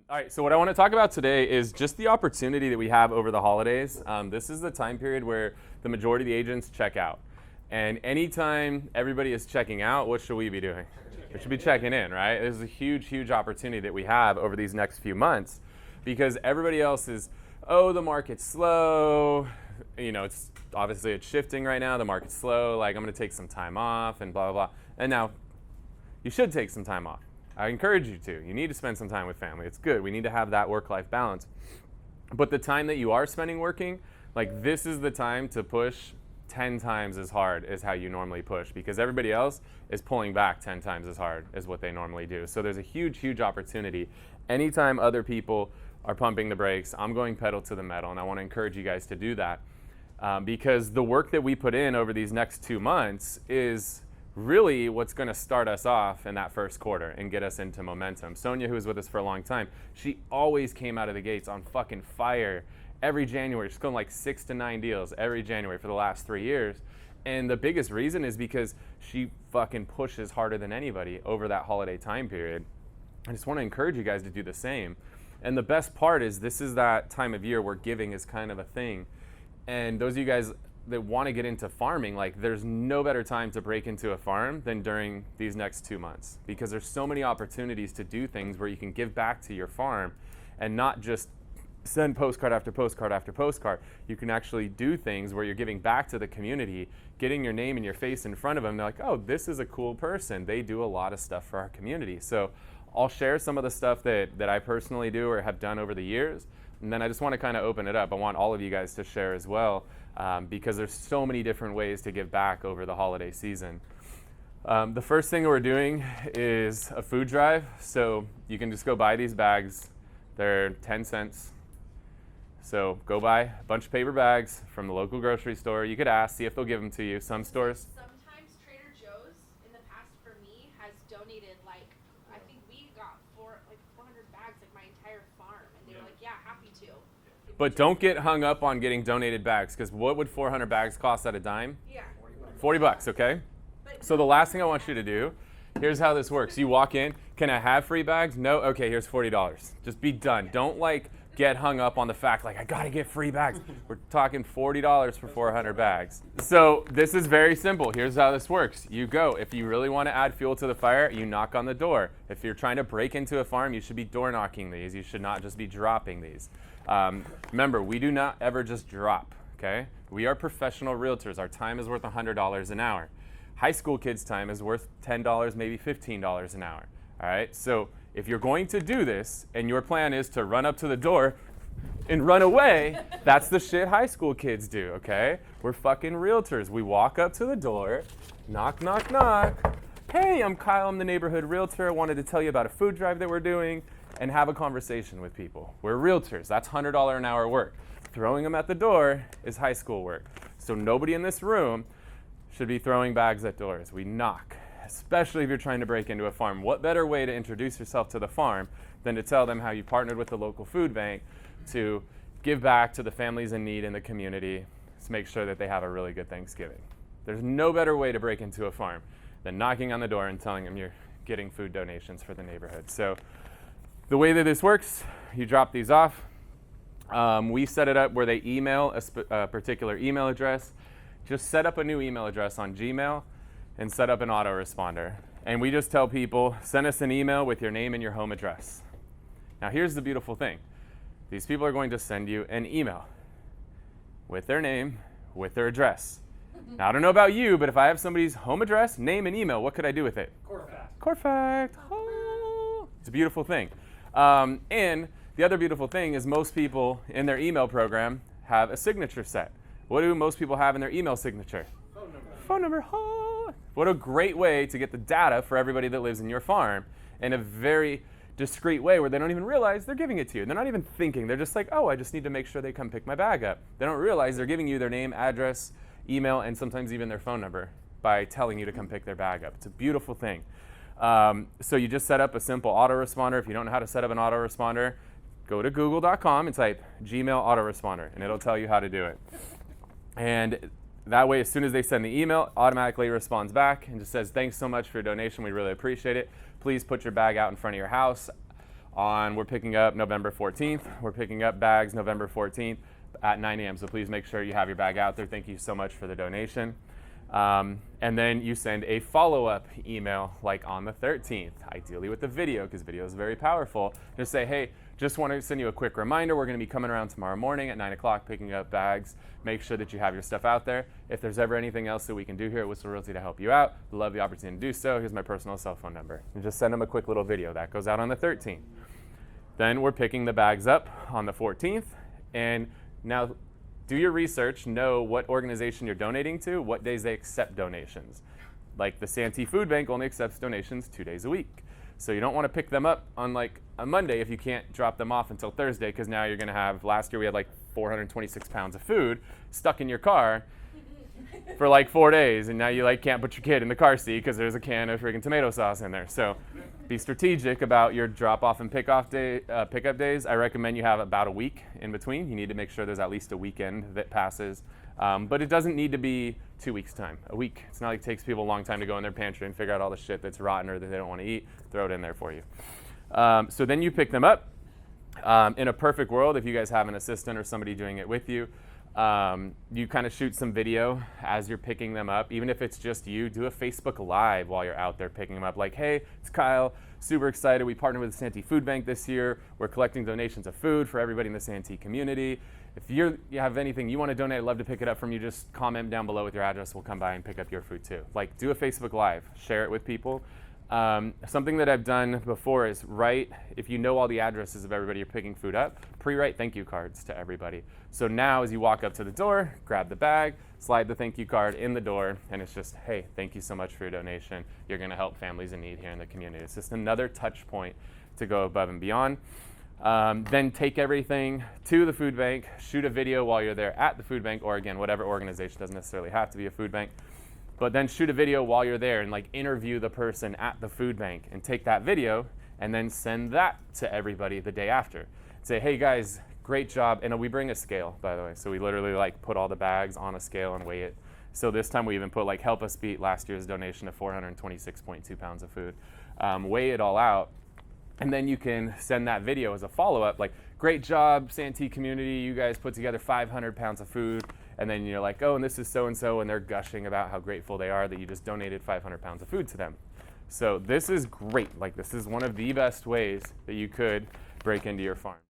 All right, so what I want to talk about today is just the opportunity that we have over the holidays. This is the time period where the majority of the agents check out. And anytime everybody is checking out, what should we be doing? We should be checking in, right? This is a huge, huge opportunity that we have over these next few months because everybody else is, oh, the market's slow. You know, it's shifting right now. The market's slow. Like, I'm going to take some time off and blah, blah, blah. And now you should take some time off. I encourage you to. You need to spend some time with family. It's good. We need to have that work-life balance. But the time that you are spending working, like this is the time to push 10 times as hard as how you normally push because everybody else is pulling back 10 times as hard as what they normally do. So there's a huge, huge opportunity. Anytime other people are pumping the brakes, I'm going pedal to the metal, and I want to encourage you guys to do that because the work that we put in over these next 2 months is really what's going to start us off in that first quarter and get us into momentum. Sonia, who was with us for a long time, she always came out of the gates on fucking fire every January. She's going like 6 to 9 deals every January for the last 3 years. And the biggest reason is because she fucking pushes harder than anybody over that holiday time period. I just want to encourage you guys to do the same. And the best part is this is that time of year where giving is kind of a thing. And those of you guys that want to get into farming, like there's no better time to break into a farm than during these next 2 months because there's so many opportunities to do things where you can give back to your farm and not just send postcard after postcard after postcard. You can actually do things where you're giving back to the community, getting your name and your face in front of them. They're like, oh, this is a cool person. They do a lot of stuff for our community. So I'll share some of the stuff that I personally do or have done over the years. And then I just want to kind of open it up. I want all of you guys to share as well because there's so many different ways to give back over the holiday season. The first thing we're doing is a food drive. So you can just go buy these bags. They're 10 cents. So go buy a bunch of paper bags from the local grocery store. You could ask, see if they'll give them to you. Some stores. Sometimes Trader Joe's in the past for me has donated I think we got 400 bags my entire farm, and they were like, yeah, happy to. But don't get hung up on getting donated bags because what would 400 bags cost at a dime? Yeah. $40, okay? So the last thing I want you to do, here's how this works. You walk in, can I have free bags? No? Okay, here's $40. Just be done. Don't get hung up on the fact I gotta get free bags. We're talking $40 for 400 bags. So this is very simple. Here's how this works. You go. If you really want to add fuel to the fire, you knock on the door. If you're trying to break into a farm, you should be door knocking these. You should not just be dropping these. Remember, we do not ever just drop, okay? We are professional realtors. Our time is worth $100 an hour. High school kids' time is worth $10, maybe $15 an hour, all right? So if you're going to do this and your plan is to run up to the door and run away, that's the shit high school kids do, okay? We're fucking realtors. We walk up to the door, knock, knock, knock. Hey, I'm Kyle, I'm the neighborhood realtor. I wanted to tell you about a food drive that we're doing and have a conversation with people. We're realtors. That's $100 an hour work. Throwing them at the door is high school work. So nobody in this room should be throwing bags at doors. We knock. Especially if you're trying to break into a farm. What better way to introduce yourself to the farm than to tell them how you partnered with the local food bank to give back to the families in need in the community to make sure that they have a really good Thanksgiving. There's no better way to break into a farm than knocking on the door and telling them you're getting food donations for the neighborhood. So the way that this works, you drop these off. We set it up where they email a particular email address. Just set up a new email address on Gmail and set up an autoresponder. And we just tell people, send us an email with your name and your home address. Now here's the beautiful thing. These people are going to send you an email with their name, with their address. Now I don't know about you, but if I have somebody's home address, name, and email, what could I do with it? Corfact. Oh, it's a beautiful thing. And the other beautiful thing is most people in their email program have a signature set. What do most people have in their email signature? Phone number. Oh. What a great way to get the data for everybody that lives in your farm in a very discreet way where they don't even realize they're giving it to you. They're not even thinking. They're just like, oh, I just need to make sure they come pick my bag up. They don't realize they're giving you their name, address, email, and sometimes even their phone number by telling you to come pick their bag up. It's a beautiful thing. So you just set up a simple autoresponder. If you don't know how to set up an autoresponder, go to google.com and type Gmail autoresponder, and it'll tell you how to do it. And that way, as soon as they send the email, automatically responds back and just says, thanks so much for your donation. We really appreciate it. Please put your bag out in front of your house. we're picking up November 14th. We're picking up bags November 14th at 9 a.m. So please make sure you have your bag out there. Thank you so much for the donation. And then you send a follow-up email like on the 13th, ideally with the video, because video is very powerful. Just say, hey, just want to send you a quick reminder. We're going to be coming around tomorrow morning at 9 o'clock picking up bags. Make sure that you have your stuff out there. If there's ever anything else that we can do here at Whissel Realty to help you out, we'd love the opportunity to do so. Here's my personal cell phone number. And just send them a quick little video. That goes out on the 13th. Then we're picking the bags up on the 14th. And now do your research, know what organization you're donating to, what days they accept donations. Like the Santee Food Bank only accepts donations 2 days a week. So you don't want to pick them up on like a Monday if you can't drop them off until Thursday, because now you're going to have, last year we had like 426 pounds of food stuck in your car for like 4 days, and now you like can't put your kid in the car seat because there's a can of freaking tomato sauce in there. So be strategic about your drop-off and pickup days. I recommend you have about a week in between. You need to make sure there's at least a weekend that passes. But it doesn't need to be 2 weeks' time. A week. It's not like it takes people a long time to go in their pantry and figure out all the shit that's rotten or that they don't want to eat. Throw it in there for you. So then you pick them up. In a perfect world, if you guys have an assistant or somebody doing it with you, you kind of shoot some video as you're picking them up. Even if it's just you, do a Facebook Live while you're out there picking them up. Like, hey, it's Kyle, super excited. We partnered with the Santee Food Bank this year. We're collecting donations of food for everybody in the Santee community. If you have anything you want to donate, I'd love to pick it up from you. Just comment down below with your address. We'll come by and pick up your food too. Like, do a Facebook Live, share it with people. Something that I've done before is write, if you know all the addresses of everybody you're picking food up, pre-write thank you cards to everybody. So now as you walk up to the door, grab the bag, slide the thank you card in the door, and it's just, hey, thank you so much for your donation. You're going to help families in need here in the community. It's just another touch point to go above and beyond. Then take everything to the food bank, shoot a video while you're there at the food bank, or again, whatever organization, doesn't necessarily have to be a food bank. But then shoot a video while you're there and like interview the person at the food bank and take that video and then send that to everybody the day after. Say, hey guys, great job. And we bring a scale, by the way. So we literally like put all the bags on a scale and weigh it. So this time we even put like help us beat last year's donation of 426.2 pounds of food. Weigh it all out. And then you can send that video as a follow-up, like, great job, Santee community, you guys put together 500 pounds of food. And then you're like, oh, and this is so-and-so, and they're gushing about how grateful they are that you just donated 500 pounds of food to them. So this is great. Like, this is one of the best ways that you could break into your farm.